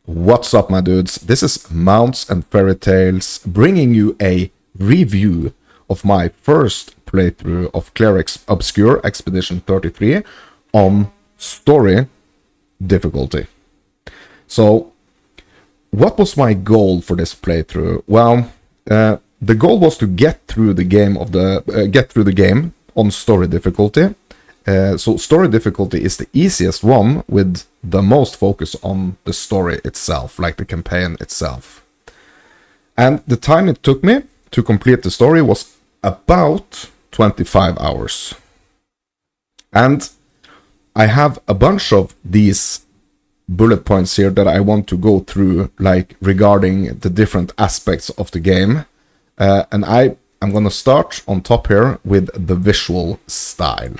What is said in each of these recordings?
What's up, my dudes? This is Mounts and Fairy Tales bringing you a review of my first playthrough of Clair Obscur Expedition 33 on story difficulty. So, what was my goal for this playthrough? Well, the goal was to get through the game on story difficulty. So story difficulty is the easiest one with the most focus on the story itself, like the campaign itself. And the time it took me to complete the story was about 25 hours. And I have a bunch of these bullet points here that I want to go through, like regarding the different aspects of the game. And I'm gonna start on top here with the visual style.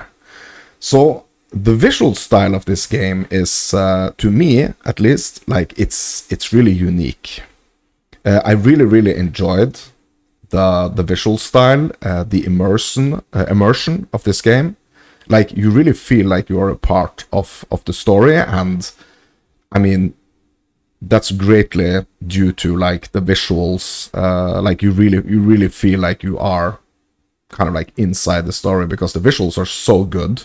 So the visual style of this game is, to me at least, like it's really unique. I really enjoyed the visual style, the immersion of this game. Like you really feel like you are a part of the story, and I mean that's greatly due to like the visuals. Like you really feel like you are kind of like inside the story because the visuals are so good.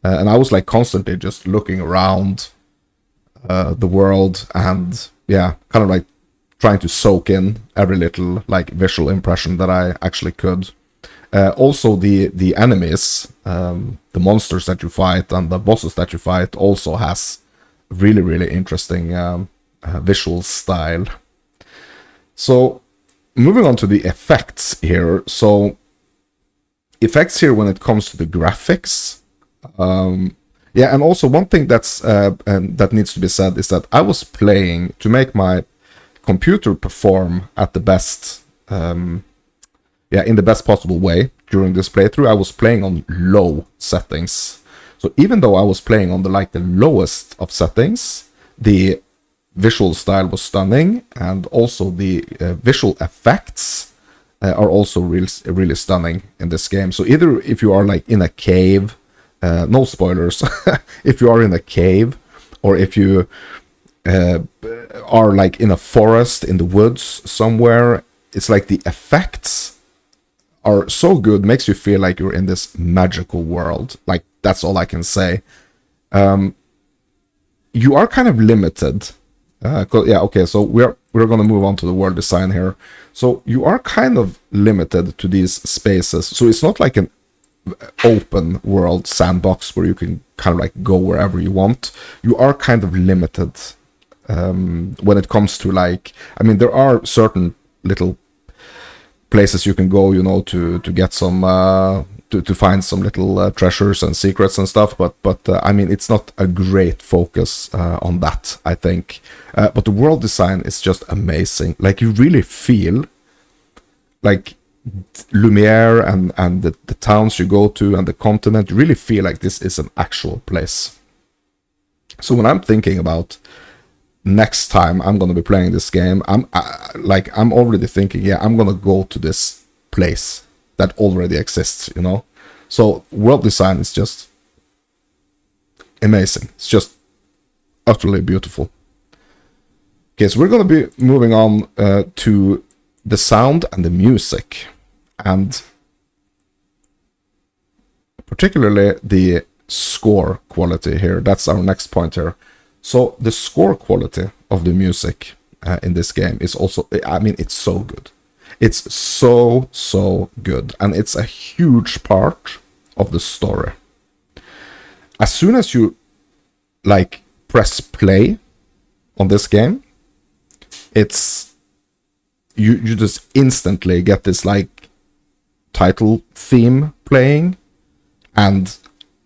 And I was like constantly just looking around the world and yeah, kind of like trying to soak in every little like visual impression that I actually could. Also the enemies, the monsters that you fight and the bosses that you fight also has really interesting visual style. So moving on to the effects here. So effects here when it comes to the graphics. Yeah, and also one thing that's that needs to be said is that I was playing to make my computer perform at the best, in the best possible way during this playthrough. I was playing on low settings, so even though I was playing on the lowest of settings, the visual style was stunning, and also the visual effects are also really stunning in this game. So either if you are like in a cave. No spoilers. If you are in a cave, or if you are like in a forest, in the woods somewhere, it's like the effects are so good, makes you feel like you're in this magical world. Like that's all I can say. You are kind of limited. So we're gonna move on to the world design here. So you are kind of limited to these spaces. So it's not like an open world sandbox where you can kind of like go wherever you want. You are kind of limited when it comes to like, I mean, there are certain little places you can go, you know, to get some to find some little treasures and secrets and stuff, but I mean, it's not a great focus on that, I think. But the world design is just amazing. Like you really feel like Lumiere and the towns you go to and the continent, you really feel like this is an actual place. So when I'm thinking about next time I'm gonna be playing this game, I'm already thinking, yeah, I'm gonna go to this place that already exists, you know. So world design is just amazing. It's just utterly beautiful. Okay, so we're gonna be moving on to the sound and the music. And particularly the score quality here. That's our next point here. So the score quality of the music in this game is also, I mean, it's so good. It's so good. And it's a huge part of the story. As soon as you like press play on this game, it's you just instantly get this like title theme playing, and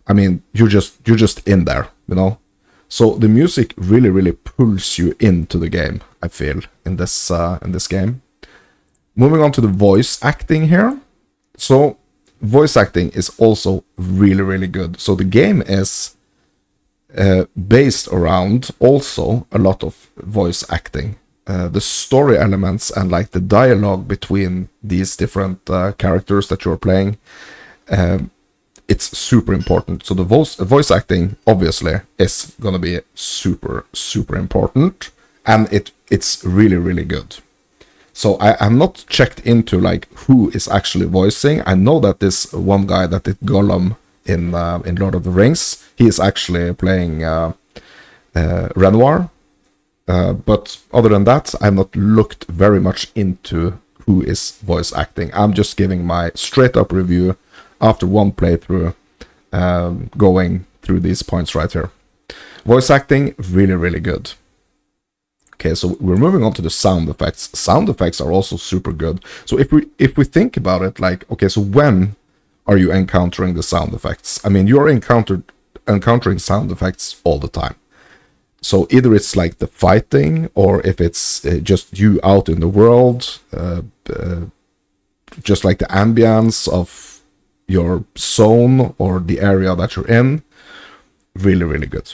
I mean you're just in there, you know. So the music really pulls you into the game, I feel, in this game. Moving on to the voice acting here. So voice acting is also really good. So the game is based around also a lot of voice acting. The story elements and like the dialogue between these different characters that you're playing, it's super important. So the voice acting obviously is gonna be super important, and it's really, really good. So I'm not checked into like who is actually voicing. I know that this one guy that did Gollum in Lord of the Rings, he is actually playing Renoir. But other than that, I've not looked very much into who is voice acting. I'm just giving my straight up review after one playthrough, going through these points right here. Voice acting, really, really good. Okay, so we're moving on to the sound effects. Sound effects are also super good. So if we think about it, like, okay, so when are you encountering the sound effects? I mean, you're encountering sound effects all the time. So either it's like the fighting, or if it's just you out in the world, just like the ambience of your zone or the area that you're in. Really, really good.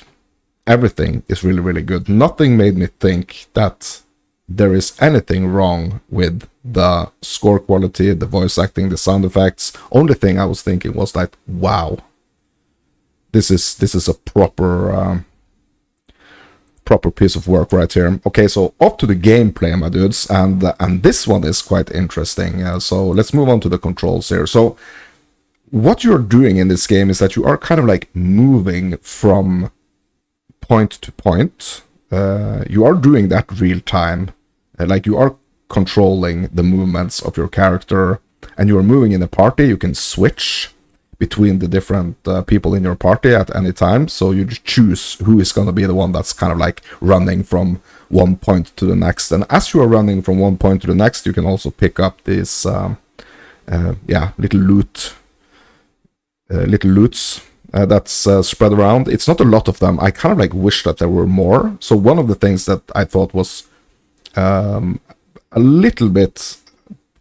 Everything is really, really good. Nothing made me think that there is anything wrong with the score quality, the voice acting, the sound effects. Only thing I was thinking was that, wow, this is a proper piece of work right here. Okay, so up to the gameplay, my dudes, and this one is quite interesting. So let's move on to the controls here. So what you're doing in this game is that you are kind of like moving from point to point. You are doing that real time. Like you are controlling the movements of your character, and you are moving in a party. You can switch between the different people in your party at any time. So you just choose who is going to be the one that's kind of like running from one point to the next. And as you are running from one point to the next, you can also pick up these little loots that's spread around. It's not a lot of them. I kind of like wish that there were more. So one of the things that I thought was a little bit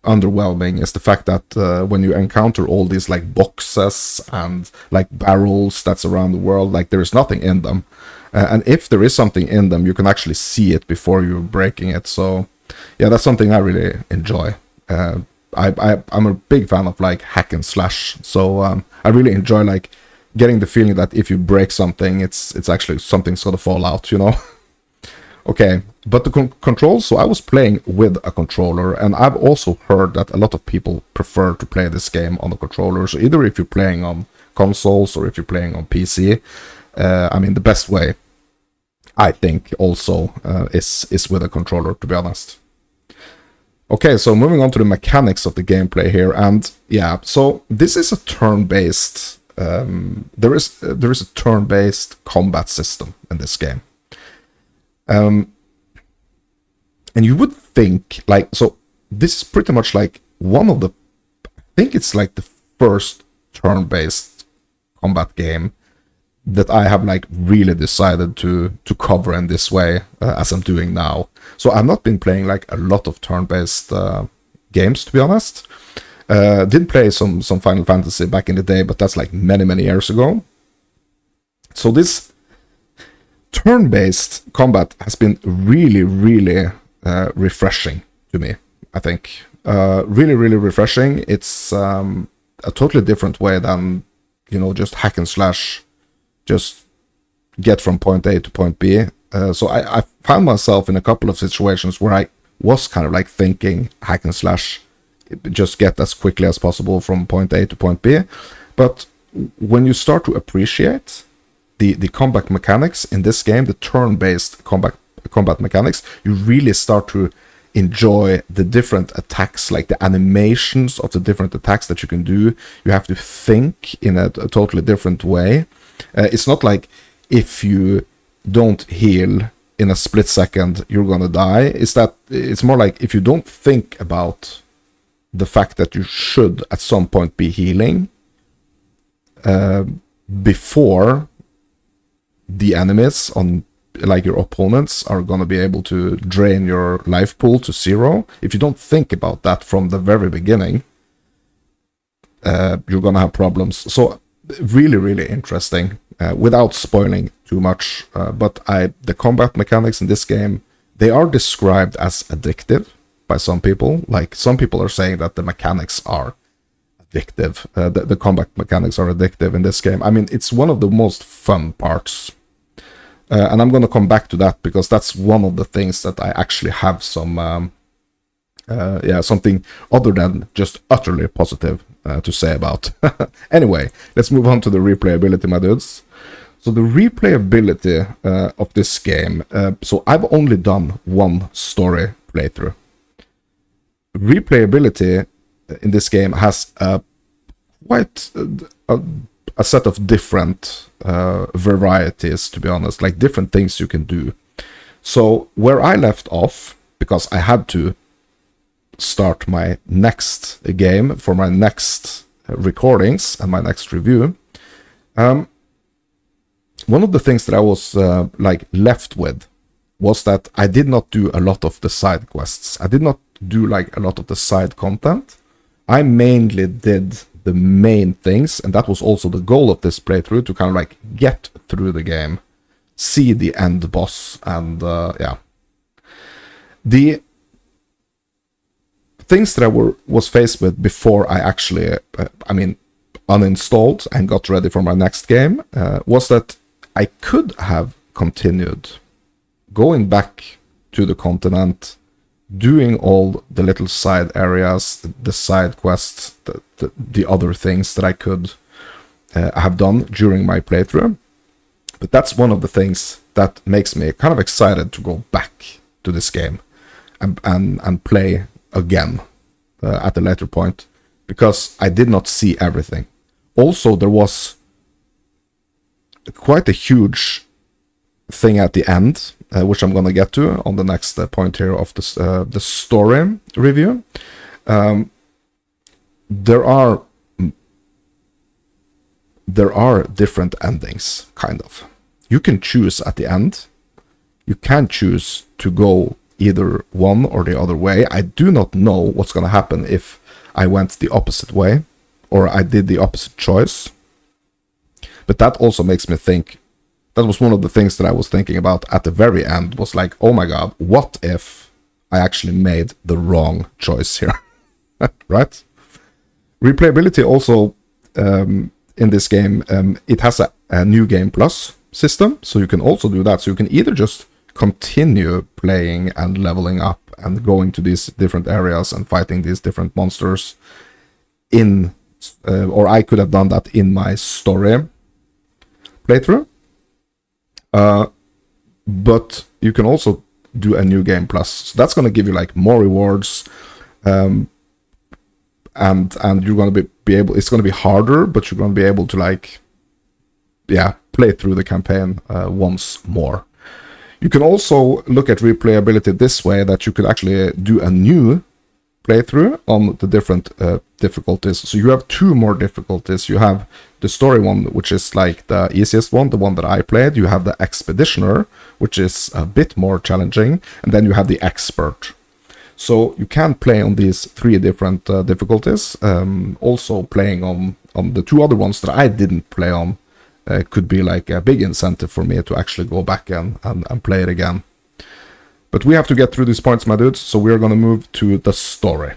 underwhelming is the fact that when you encounter all these like boxes and like barrels that's around the world, like there is nothing in them. And if there is something in them, you can actually see it before you're breaking it. So yeah, that's something I really enjoy. I'm a big fan of like hack and slash. So I really enjoy like getting the feeling that if you break something, it's actually something's gonna fall out, you know? Okay, but the controls, so I was playing with a controller, and I've also heard that a lot of people prefer to play this game on the controller. So either if you're playing on consoles or if you're playing on PC, I mean, the best way, I think, also is with a controller, to be honest. Okay, so moving on to the mechanics of the gameplay here, and yeah, so this is a turn-based, there is a turn-based combat system in this game. And you would think, like, so this is pretty much like one of the, I think it's like the first turn-based combat game that I have like really decided to cover in this way, as I'm doing now. So I've not been playing like a lot of turn-based games, to be honest. Did play some Final Fantasy back in the day, but that's like many years ago. So this turn-based combat has been really refreshing to me, I think. Really refreshing. It's a totally different way than, you know, just hack and slash, just get from point A to point B. So I found myself in a couple of situations where I was kind of like thinking hack and slash, just get as quickly as possible from point A to point B. But when you start to appreciate the combat mechanics in this game, the turn-based combat mechanics, you really start to enjoy the different attacks, like the animations of the different attacks that you can do. You have to think in a totally different way. It's not like if you don't heal in a split second, you're gonna die. It's more like if you don't think about the fact that you should at some point be healing before the enemies on, like, your opponents are gonna be able to drain your life pool to zero. If you don't think about that from the very beginning, you're gonna have problems. So really interesting, without spoiling too much. But the combat mechanics in this game, they are described as addictive by some people. Like, some people are saying that the mechanics are addictive. The combat mechanics are addictive in this game. I mean, it's one of the most fun parts And I'm going to come back to that because that's one of the things that I actually have some, something other than just utterly positive to say about. Anyway, let's move on to the replayability, my dudes. So the replayability of this game, so I've only done one story playthrough. Replayability in this game has quite a set of different varieties, to be honest, like different things you can do. So where I left off, because I had to start my next game for my next recordings and my next review, one of the things that I was left with was that I did not do a lot of the side quests. I did not do like a lot of the side content. I mainly did the main things, and that was also the goal of this playthrough, to kind of like get through the game, see the end boss, and the things that I was faced with before I actually, uninstalled and got ready for my next game, was that I could have continued going back to the continent, doing all the little side areas, the side quests, the other things that I could have done during my playthrough. But that's one of the things that makes me kind of excited to go back to this game and play again at a later point, because I did not see everything. Also, there was quite a huge thing at the end, which I'm going to get to on the next point here of this, the story review. There are different endings, kind of. You can choose at the end. You can choose to go either one or the other way. I do not know what's going to happen if I went the opposite way, or I did the opposite choice. But that also makes me think, that was one of the things that I was thinking about at the very end, was like, oh my god, what if I actually made the wrong choice here? Right? Replayability also, in this game, it has a new game plus system, so you can also do that. So you can either just continue playing and leveling up and going to these different areas and fighting these different monsters in, or I could have done that in my story playthrough. But you can also do a new game plus. So that's going to give you like more rewards, and you're going to be able, it's going to be harder, but you're going to be able to like, play through the campaign once more. You can also look at replayability this way, that you could actually do a new playthrough on the different difficulties. So you have two more difficulties. You have the story one, which is like the easiest one, the one that I played. You have the expeditioner, which is a bit more challenging, and then you have the expert. So you can play on these three different difficulties. Also playing on the two other ones that I didn't play on could be like a big incentive for me to actually go back and play it again. But we have to get through these points, my dudes, so we're gonna move to the story.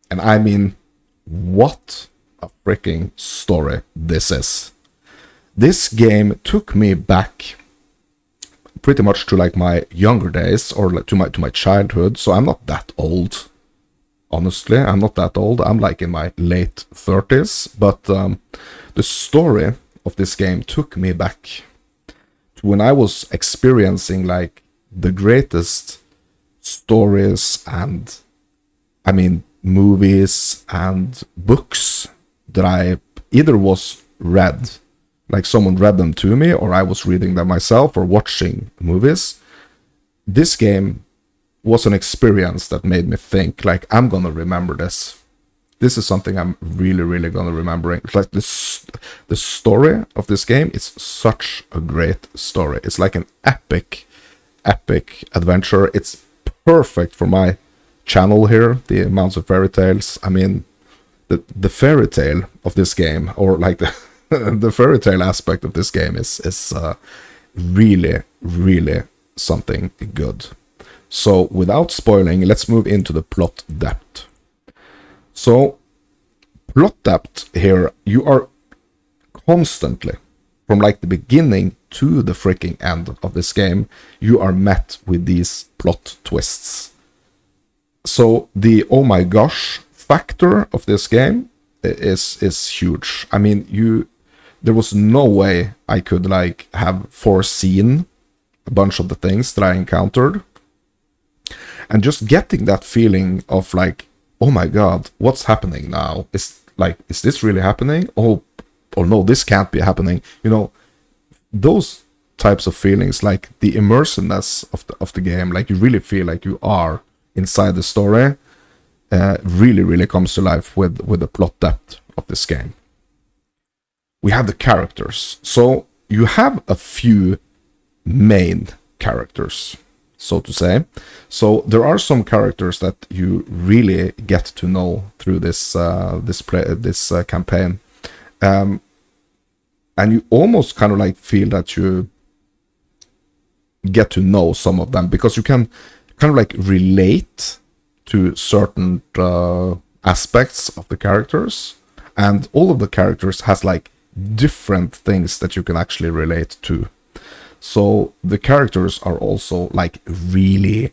And I mean, what a freaking story this is. This game took me back pretty much to like my younger days, or like to my childhood. So I'm not that old, honestly. I'm not that old. I'm like in my late 30s. But the story of this game took me back to when I was experiencing like the greatest stories and, I mean, movies and books that I either was read, like someone read them to me, or I was reading them myself, or watching movies. This game was an experience that made me think, like, I'm gonna remember this. This is something I'm really, really gonna remember. It's like this, the story of this game is such a great story. It's like an epic adventure. It's perfect for my channel here, the amounts of fairy tales. I mean, the fairy tale of this game, or like the fairy tale aspect of this game is really, really something good. So without spoiling, let's move into the plot depth. So plot depth here, you are constantly from like the beginning to the freaking end of this game, you are met with these plot twists. So the oh my gosh factor of this game is huge. I mean, there was no way I could like have foreseen a bunch of the things that I encountered. And just getting that feeling of like, oh my god, what's happening now? Is this really happening? Oh no, this can't be happening. You know, those types of feelings, like the immersiveness of the game, like you really feel like you are inside the story, really comes to life with the plot depth of this game. We have the characters. So you have a few main characters, so to say. So there are some characters that you really get to know through this campaign, and you almost kind of like feel that you get to know some of them because you can kind of like relate to certain aspects of the characters, and all of the characters has like different things that you can actually relate to. So the characters are also like really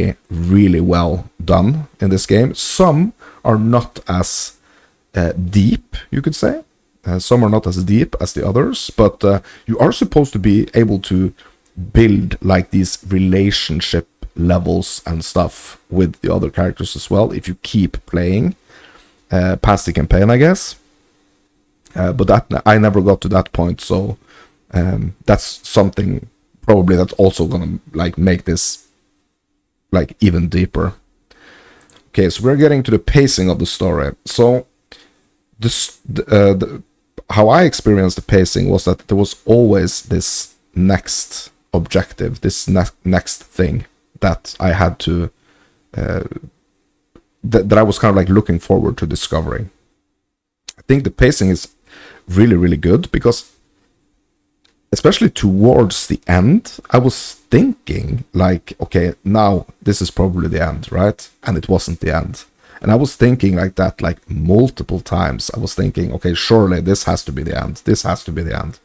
well done in this game. Some are not as deep, you could say. Some are not as deep as the others, but you are supposed to be able to build like these relationship levels and stuff with the other characters as well if you keep playing past the campaign, I guess. But that I never got to that point, so that's something probably that's also gonna like make this like even deeper. Okay, so we're getting to the pacing of the story. So how I experienced the pacing was that there was always this next objective, this next thing that I had to that I was kind of like looking forward to discovering. I think the pacing is really good because especially towards the end, I was thinking like, okay, now this is probably the end, right? And it wasn't the end. And I was thinking like that like multiple times. I was thinking, okay, surely this has to be the end. This has to be the end.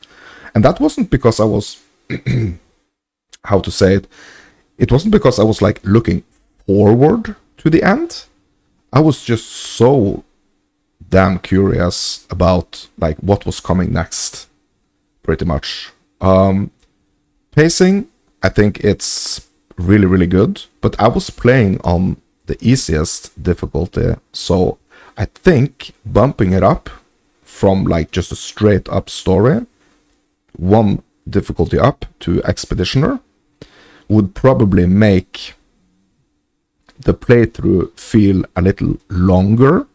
And that wasn't because I was how to say it. It wasn't because I was like looking forward to the end. I was just so damn curious about like what was coming next, pretty much. Pacing, I think it's really good, but I was playing on the easiest difficulty, so I think bumping it up from like just a straight up story, one difficulty up to Expeditioner, would probably make the playthrough feel a little longer,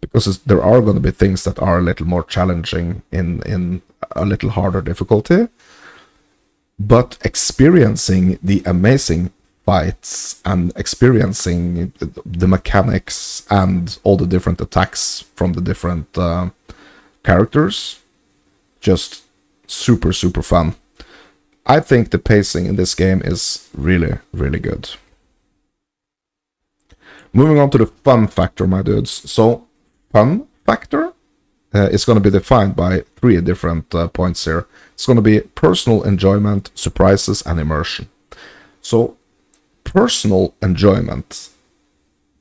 because there are going to be things that are a little more challenging in a little harder difficulty. But experiencing the amazing fights and experiencing the mechanics and all the different attacks from the different characters, just super fun. I think the pacing in this game is really good. Moving on to the fun factor, my dudes. So, fun factor is going to be defined by three different points here. It's going to be personal enjoyment, surprises, and immersion. So, personal enjoyment,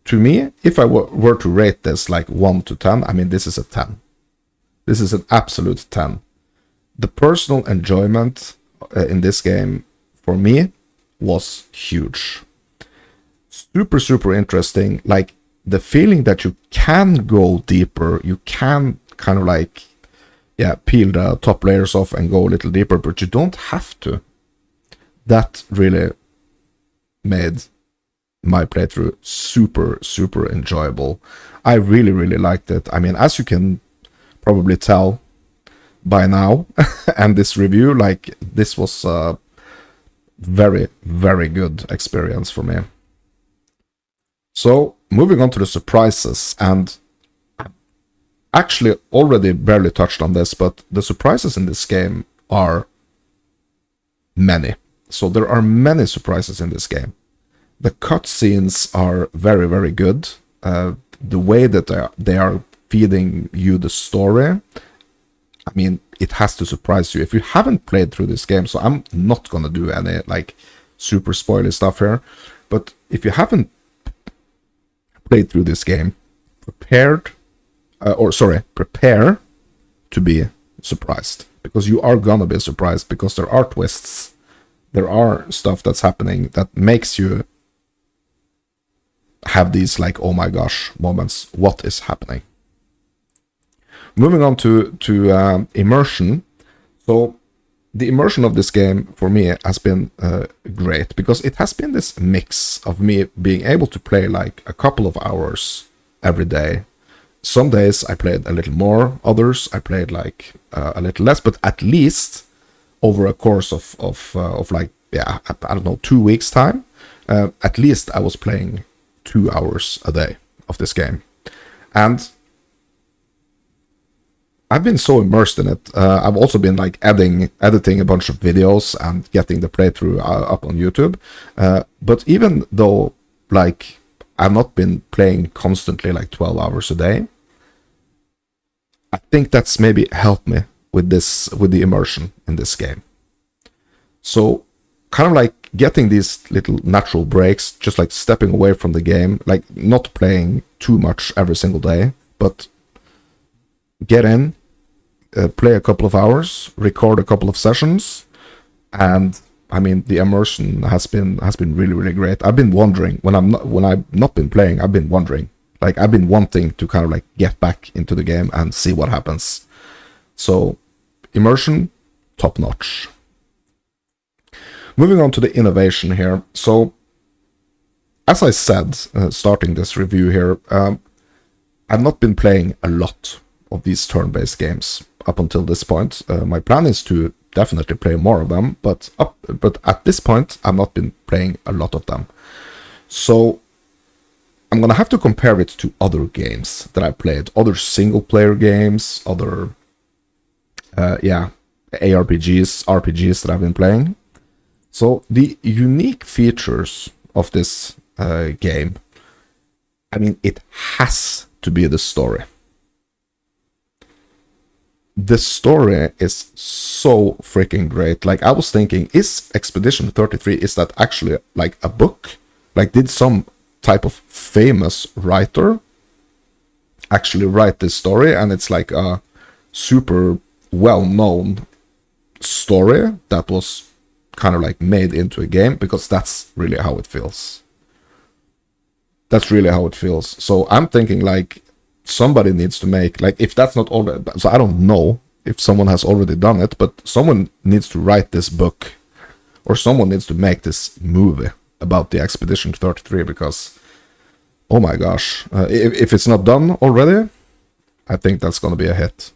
to me, if I were to rate this like 1 to 10, I mean, this is a 10. This is an absolute 10. The personal enjoyment in this game, for me, was huge. Super interesting. Like, the feeling that you can go deeper, you can kind of like, yeah, peel the top layers off and go a little deeper, but you don't have to. That really made my playthrough super enjoyable. I really liked it. I mean, as you can probably tell by now and this review, like, this was a very good experience for me. So, moving on to the surprises, and actually already barely touched on this, but the surprises in this game are many. So there are many surprises in this game. The cutscenes are very good. The way that they are feeding you the story, I mean, it has to surprise you if you haven't played through this game. So I'm not gonna do any like super spoily stuff here, but if you haven't played through this game, prepare to be surprised, because you are gonna be surprised, because there are twists, there are stuff that's happening that makes you have these like, oh my gosh moments. What is happening? Moving on to immersion. So the immersion of this game for me has been great, because it has been this mix of me being able to play like a couple of hours every day. Some days I played a little more, others I played like a little less, but at least over a course of like, yeah, I don't know, 2 weeks time, at least I was playing 2 hours a day of this game. And I've been so immersed in it. I've also been like editing a bunch of videos and getting the playthrough up on YouTube. But even though like I've not been playing constantly like 12 hours a day, I think that's maybe helped me with the immersion in this game. So kind of like getting these little natural breaks, just like stepping away from the game, like not playing too much every single day, but get in, play a couple of hours, record a couple of sessions, and I mean the immersion has been really, really great. I've been wondering when I've not been playing, I've been wondering, like I've been wanting to kind of like get back into the game and see what happens. So immersion, top notch. Moving on to the innovation here. So as I said, starting this review here, I've not been playing a lot of these turn-based games up until this point. My plan is to definitely play more of them, but at this point I've not been playing a lot of them. So I'm gonna have to compare it to other games that I played, other single-player games, other ARPGs, RPGs that I've been playing. So the unique features of this game, I mean, it has to be the story. The story is so freaking great. Like I was thinking, is Expedition 33, is that actually like a book? Like did some type of famous writer actually write this story, and it's like a super well-known story that was kind of like made into a game? Because that's really how it feels. That's really how it feels. So I'm thinking like somebody needs to make, like if that's not already, so I don't know if someone has already done it, but someone needs to write this book, or someone needs to make this movie about the Expedition 33, because oh my gosh, if it's not done already, I think that's going to be a hit.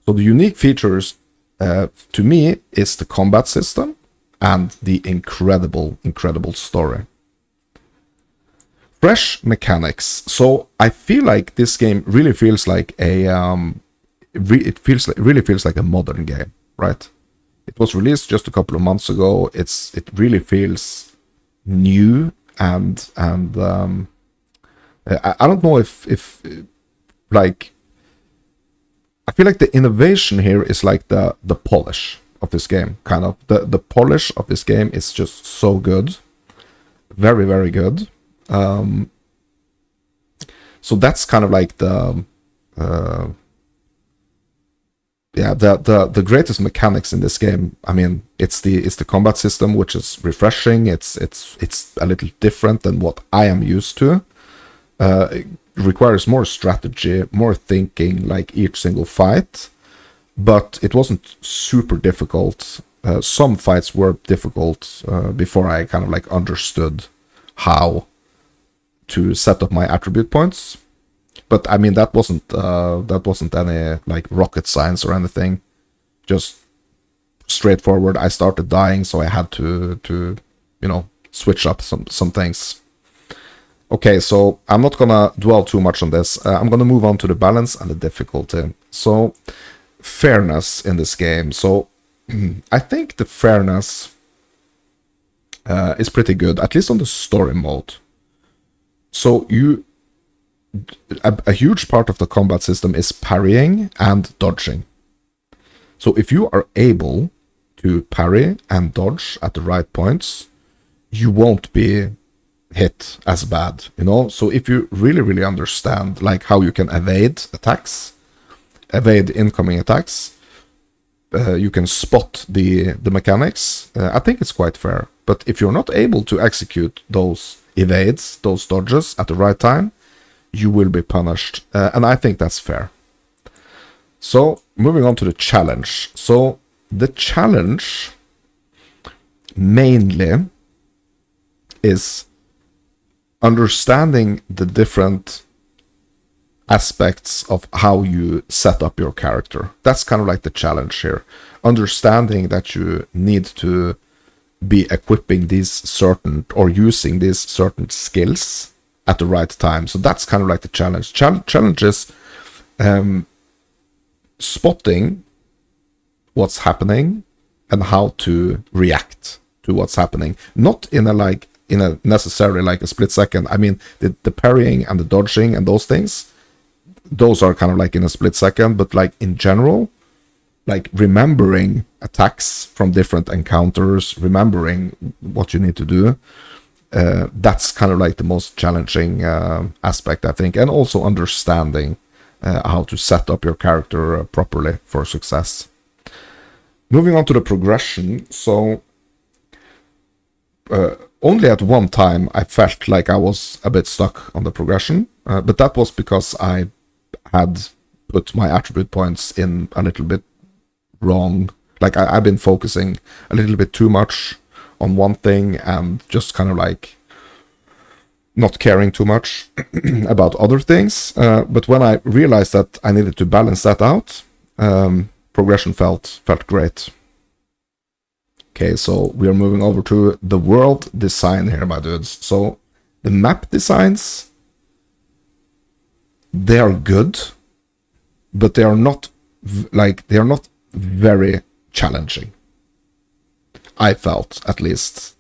So the unique features to me is the combat system and the incredible story. Fresh mechanics. So I feel like this game really feels like a really feels like a modern game, right? It was released just a couple of months ago. It really feels new, and I don't know if like, I feel like the innovation here is like the polish of this game, kind of. The polish of this game is just so good. Very, very good. So that's kind of like the greatest mechanics in this game. I mean, it's the combat system, which is refreshing. It's a little different than what I am used to. It requires more strategy, more thinking, like each single fight, but it wasn't super difficult. Some fights were difficult before I kind of like understood how to set up my attribute points. But I mean, that wasn't any like rocket science or anything. Just straightforward. I started dying, so I had to switch up some things. Okay, so I'm not gonna dwell too much on this. I'm gonna move on to the balance and the difficulty. So, fairness in this game. So, I think the fairness is pretty good, at least on the story mode. So a huge part of the combat system is parrying and dodging. So if you are able to parry and dodge at the right points, you won't be hit as bad, you know? So if you really understand like how you can evade attacks, evade incoming attacks, you can spot the mechanics, I think it's quite fair. But if you're not able to execute those evades, those dodges at the right time, you will be punished. And I think that's fair. So moving on to the challenge. So the challenge mainly is understanding the different aspects of how you set up your character. That's kind of like the challenge here. Understanding that you need to be equipping these certain or using these certain skills at the right time. So that's kind of like the challenge. Challenge is spotting what's happening and how to react to what's happening. Not in a necessarily like a split second. I mean, the parrying and the dodging and those things, those are kind of like in a split second, but like in general, like remembering attacks from different encounters, remembering what you need to do, that's kind of like the most challenging aspect, I think, and also understanding how to set up your character properly for success. Moving on to the progression, so only at one time I felt like I was a bit stuck on the progression, but that was because I had put my attribute points in a little bit wrong. Like I've been focusing a little bit too much on one thing and just kind of like not caring too much about other things. But when I realized that I needed to balance that out, progression felt great. Okay, so we are moving over to the world design here, my dudes. So the map designs, they are good, but they are not very challenging. I felt, at least.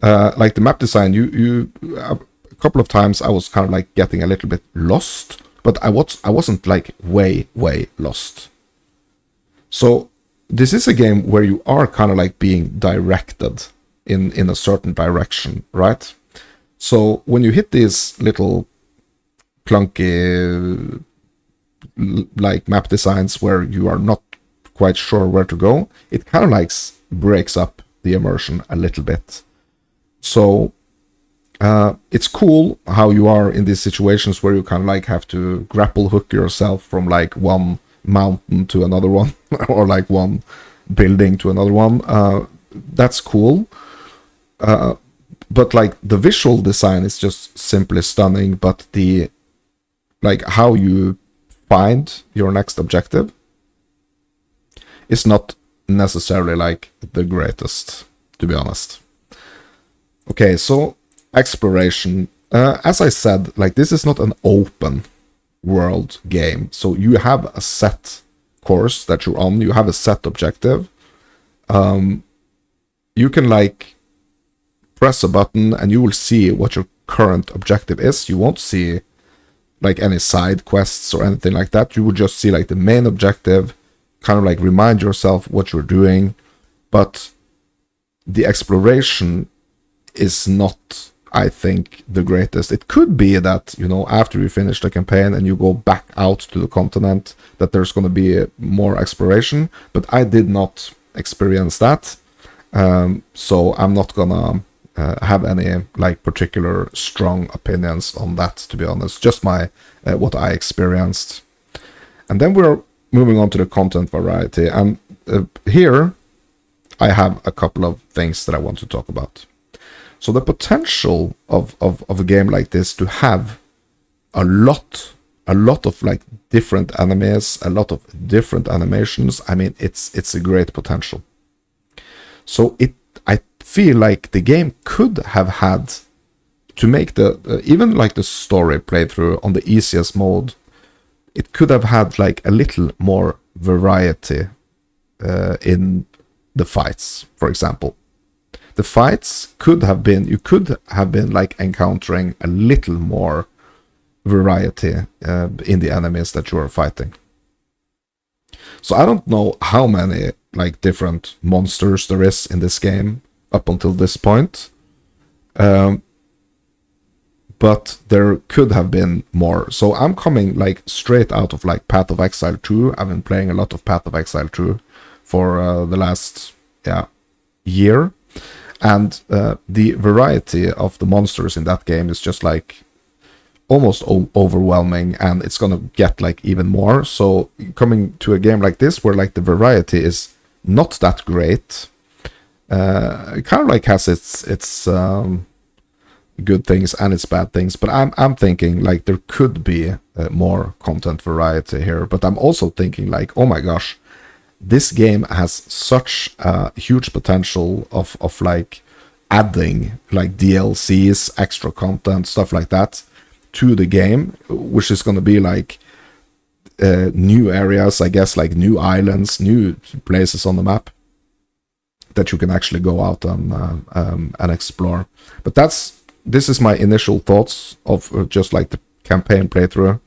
Like the map design, you a couple of times I was kind of like getting a little bit lost, but I wasn't like way lost. So this is a game where you are kind of like being directed in a certain direction, right? So when you hit these little clunky like map designs where you are not quite sure where to go, it kind of like breaks up the immersion a little bit. So it's cool how you are in these situations where you kind of like have to grapple hook yourself from like one mountain to another one or like one building to another one. That's cool. But like the visual design is just simply stunning, but the like how you find your next objective is not necessarily like the greatest, to be honest. Okay, so exploration. As I said, like this is not an open world game, so you have a set course that you're on, you have a set objective. You can like press a button and you will see what your current objective is. You won't see like any side quests or anything like that. You will just see like the main objective, kind of like remind yourself what you're doing, but the exploration is not, I think, the greatest. It could be that, you know, after you finish the campaign and you go back out to the continent, that there's going to be more exploration, but I did not experience that. So I'm not gonna have any like particular strong opinions on that, to be honest. Just my what I experienced. And then we're moving on to the content variety, and here I have a couple of things that I want to talk about. So the potential of a game like this to have a lot of like different enemies, a lot of different animations, I mean, it's a great potential. So I feel like the game could have had to make the even like the story playthrough on the easiest mode, it could have had like a little more variety in the fights, for example. The fights could have been, you could have been like encountering a little more variety in the enemies that you are fighting. So I don't know how many like different monsters there is in this game up until this point. But there could have been more. So I'm coming like straight out of like Path of Exile 2. I've been playing a lot of Path of Exile 2 for the last year. And the variety of the monsters in that game is just like almost overwhelming, and it's gonna get like even more. So coming to a game like this where like the variety is not that great, it kind of like has its good things and its bad things. But I'm thinking like there could be more content variety here. But I'm also thinking like, oh my gosh, this game has such huge potential of like adding like DLCs, extra content, stuff like that to the game, which is going to be like new areas, I guess, like new islands, new places on the map that you can actually go out and explore. But this is my initial thoughts of just like the campaign playthrough.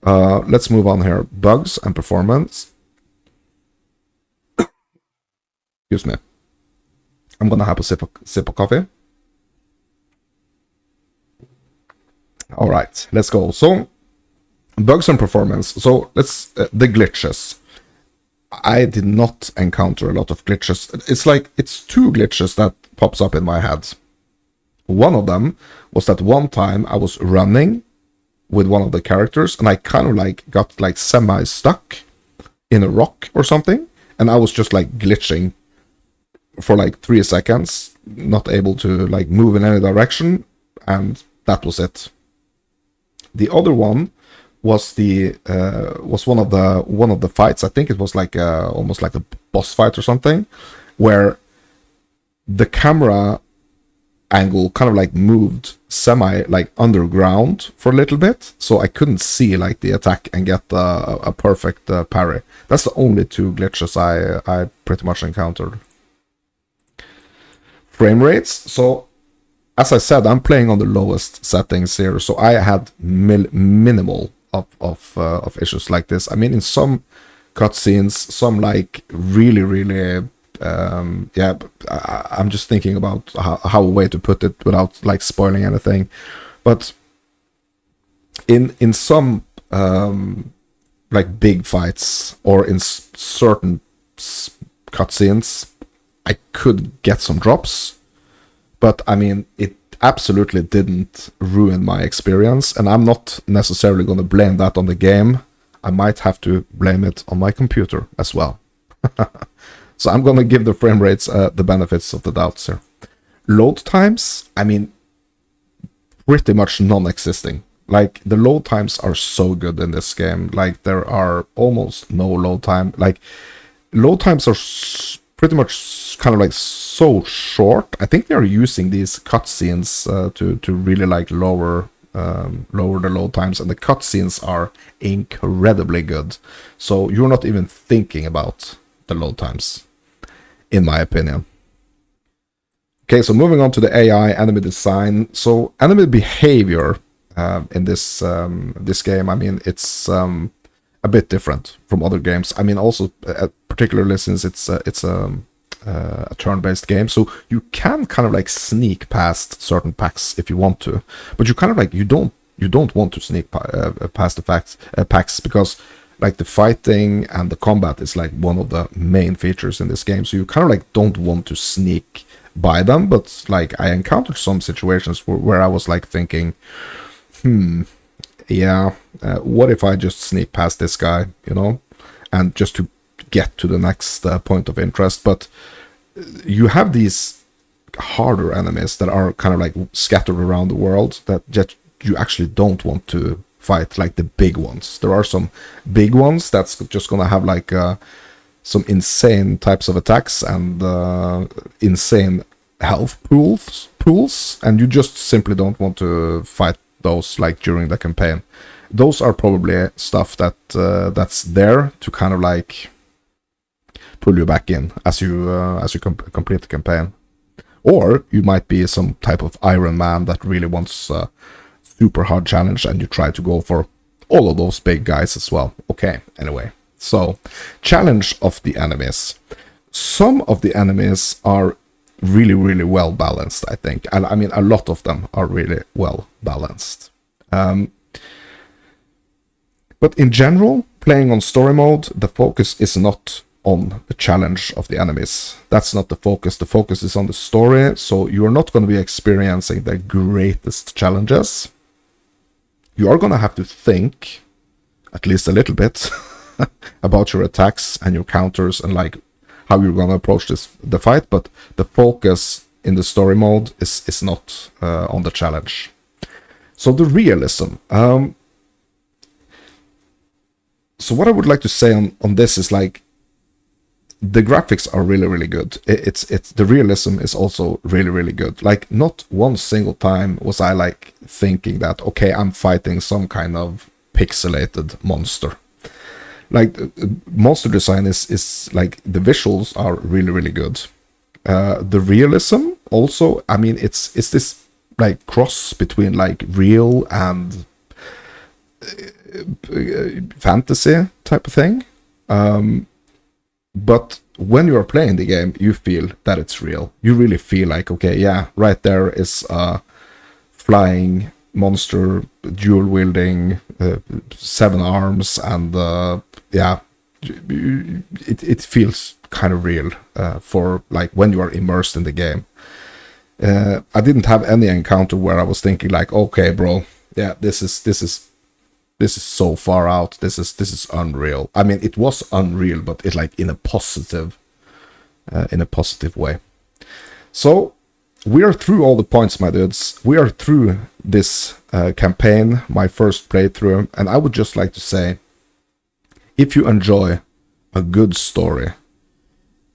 Let's move on here. Bugs and performance. Excuse me. I'm gonna have a sip of coffee. All right, let's go. So, bugs and performance. So let's the glitches. I did not encounter a lot of glitches. It's two glitches that pops up in my head. One of them was that one time I was running with one of the characters and I kind of like got like semi stuck in a rock or something, and I was just like glitching for like 3 seconds, not able to like move in any direction, and that was it. The other one was one of the fights. I think it was like almost like a boss fight or something, where the camera angle kind of like moved semi like underground for a little bit, so I couldn't see like the attack and get a perfect parry. That's the only two glitches I pretty much encountered. Frame rates. So as I said, I'm playing on the lowest settings here, so I had minimal of issues like this. I mean, in some cutscenes, some like really I'm just thinking about how a way to put it without like spoiling anything. But in some like big fights or in certain cutscenes, I could get some drops. But I mean, it absolutely didn't ruin my experience, and I'm not necessarily going to blame that on the game. I might have to blame it on my computer as well. So I'm going to give the frame rates the benefits of the doubt here. Load times, I mean, pretty much non-existing. Like, the load times are so good in this game. Like, there are almost no load time. Like, load times are pretty much kind of like so short. I think they're using these cutscenes to really like lower the load times, and the cutscenes are incredibly good. So you're not even thinking about the load times, in my opinion. Okay, so moving on to the AI enemy design. So enemy behavior in this game, I mean, it's a bit different from other games. I mean, also particularly since it's a turn-based game, so you can kind of like sneak past certain packs if you want to, but you kind of like you don't want to sneak past the packs because like the fighting and the combat is like one of the main features in this game, so you kind of like don't want to sneak by them. But like I encountered some situations where I was like thinking, what if I just sneak past this guy, you know, and just to get to the next point of interest. But you have these harder enemies that are kind of like scattered around the world that you actually don't want to fight, like the big ones. There are some big ones that's just gonna have like some insane types of attacks and insane health pools, and you just simply don't want to fight those like during the campaign. Those are probably stuff that that's there to kind of like pull you back in as you complete the campaign. Or you might be some type of Iron Man that really wants a super hard challenge, and you try to go for all of those big guys as well. Okay, anyway, So, challenge of the enemies. Some of the enemies are really, really well balanced, I think. I mean, a lot of them are really well balanced. But in general, playing on story mode, the focus is not on the challenge of the enemies. That's not the focus. The focus is on the story, so you're not going to be experiencing the greatest challenges. You are going to have to think, at least a little bit, about your attacks and your counters and like how you're going to approach the fight, but the focus in the story mode is not on the challenge. So the realism. So what I would like to say on this is like, the graphics are really, really good. It's the realism is also really, really good. Like, not one single time was I like thinking that, okay, I'm fighting some kind of pixelated monster. Like, monster design is like, the visuals are really, really good. The realism also, I mean, it's this like cross between like real and fantasy type of thing. But when you are playing the game, you feel that it's real. You really feel like, okay, yeah, right there is a flying monster, dual wielding, 7 arms, and yeah, it feels kind of real for like when you are immersed in the game. I didn't have any encounter where I was thinking like, okay, bro, yeah, this is so far out. This is unreal. I mean, it was unreal, but it like in a positive way. So we are through all the points, my dudes. We are through this campaign, my first playthrough, and I would just like to say, if you enjoy a good story,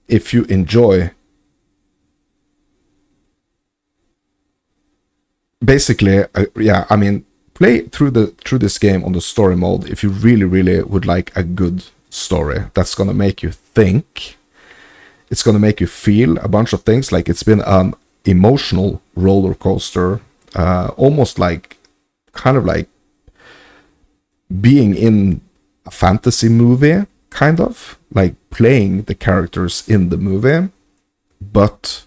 if you enjoy basically, yeah, I mean, play through this game on the story mode if you really, really would like a good story that's gonna make you think. It's gonna make you feel a bunch of things. Like, it's been an emotional roller coaster, almost like kind of like being in a fantasy movie, kind of like playing the characters in the movie, but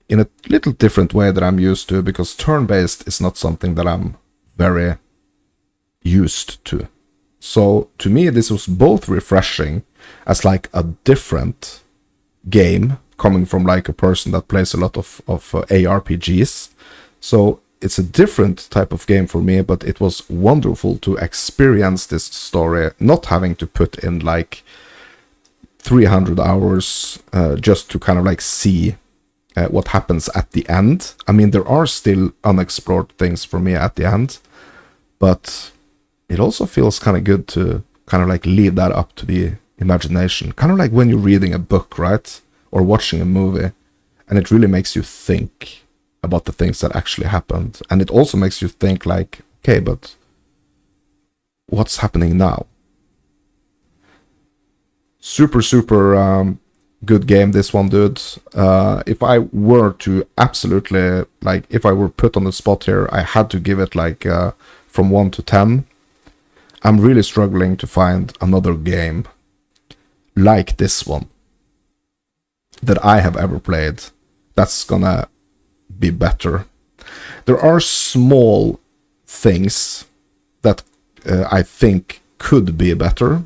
in a little different way that I'm used to, because turn-based is not something that I'm very used to. So to me, this was both refreshing as like a different game coming from like a person that plays a lot of ARPGs. So it's a different type of game for me, but it was wonderful to experience this story, not having to put in like 300 hours just to kind of like see what happens at the end. I mean, there are still unexplored things for me at the end, but it also feels kind of good to kind of like leave that up to the imagination. Kind of like when you're reading a book, right? Or watching a movie, and it really makes you think about the things that actually happened. And it also makes you think like, okay, but what's happening now? Super, super good game, this one, dude. If I were to absolutely, like, if I were put on the spot here, I had to give it like from 1 to 10. I'm really struggling to find another game like this one that I have ever played that's gonna be better. There are small things that I think could be better,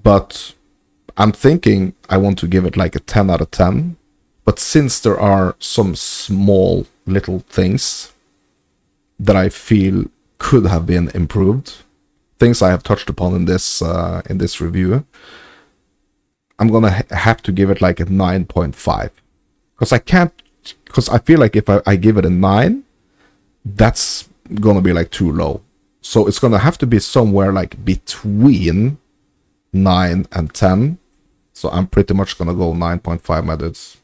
but I'm thinking I want to give it like a 10 out of 10. But since there are some small little things that I feel could have been improved, things I have touched upon in this review, I'm gonna have to give it like a 9.5. Because I feel like if I give it a 9, that's gonna be like too low. So it's gonna have to be somewhere like between 9 and 10. So I'm pretty much gonna go 9.5, my dudes.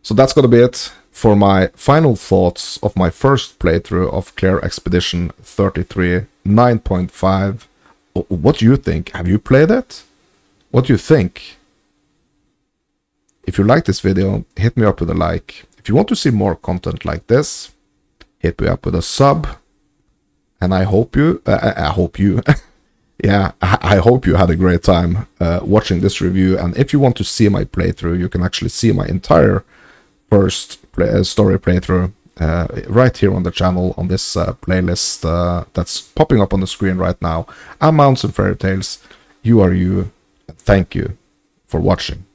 So that's gonna be it for my final thoughts of my first playthrough of Clair Expedition 33, 9.5. What do you think? Have you played it? What do you think? If you like this video, hit me up with a like. If you want to see more content like this, hit me up with a sub. And I hope you, yeah, I hope you had a great time watching this review. And if you want to see my playthrough, you can actually see my entire first story playthrough right here on the channel on this playlist that's popping up on the screen right now. I'm Mounts and Fairy Tales. You are you. Thank you for watching.